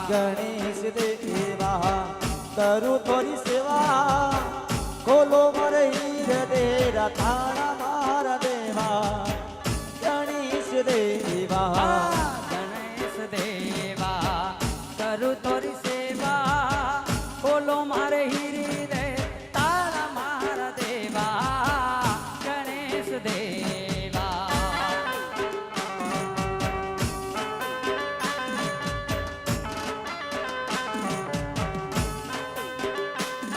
ગણેશ દેવા કરું થોડી સેવા ખોલો મરે હીર દેરા તારા મારા દેવા ગણેશ દેવા ગણેશ દેવા કરું તોરી સેવા બોલો મારે હીરી રે તારા મારા દેવા ગણેશ દેવા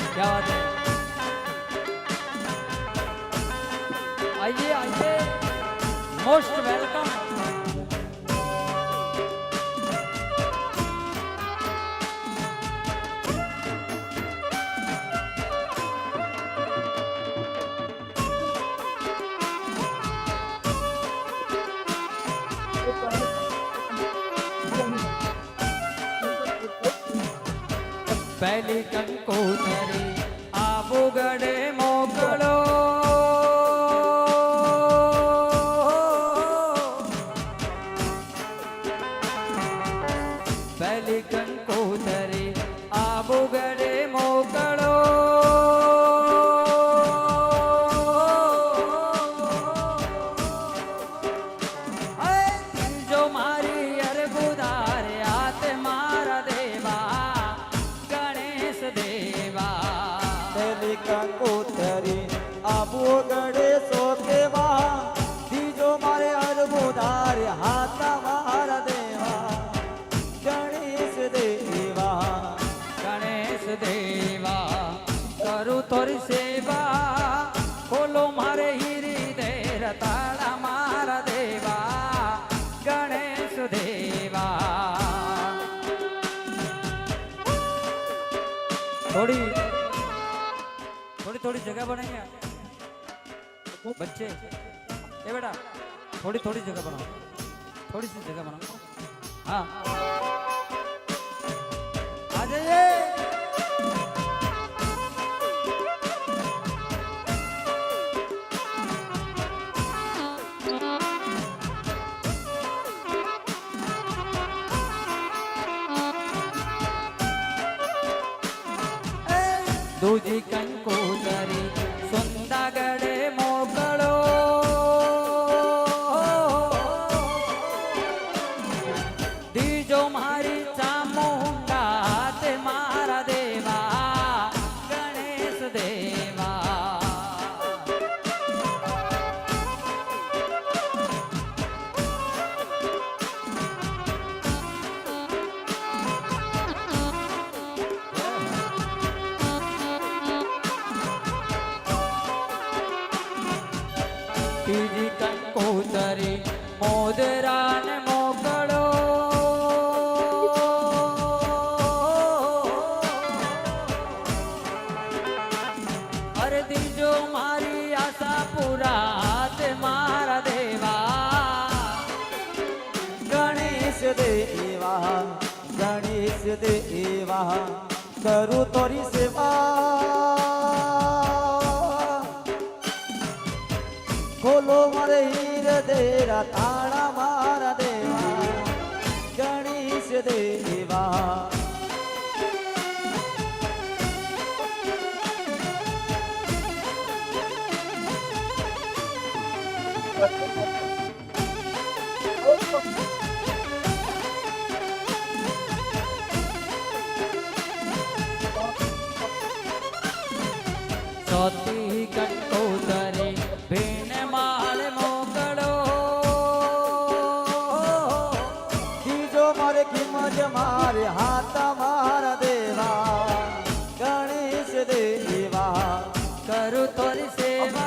क्या बात है आइए आइए मोस्ट वेलकम पहली कंकोतरी आबू गड़े मोकलो पहली कंकोतरी आबू गड़े मोकलो जो मारी अरबुदार आत मारा देवा गणेश देवा પેલી કંકોતરી આબુ ગળે સોકેવા બીજો મારે અરબુદાર હાથા મારા દેવા ગણેશ દેવા गणेश देवा करू तोरी सेवा खोलो मारे हीरी दे ताड़ा मारा देवा गणेश देवा थोड़ी थोड़ी थोड़ी जगह बनाइए बच्चे ये बेटा थोड़ी थोड़ी जगह बनाओ थोड़ी सी जगह बनाओ हाँ आ जाइए दूजी कंकोतरी सुंदगड़े मोकलो दीजो मारी चामुंडा ते मारा देवा गणेश देवा तीजी कंकोतरी मोदरा ने मोकलो अरे दीजो मारी आशा पूरा ते मारा देवा ગણેશ દેવા ગણેશ દેવા કરું તોરી સેવા ખોલો મારે હીર દેરા તાળા મારા દેવા ગણેશ દેવા सोती कंकोतरी भीन माल मोकलो બીજો મારે કિંમત મારે હાથા મારા દેવા ગણેશ દેવા करू तोरी सेवा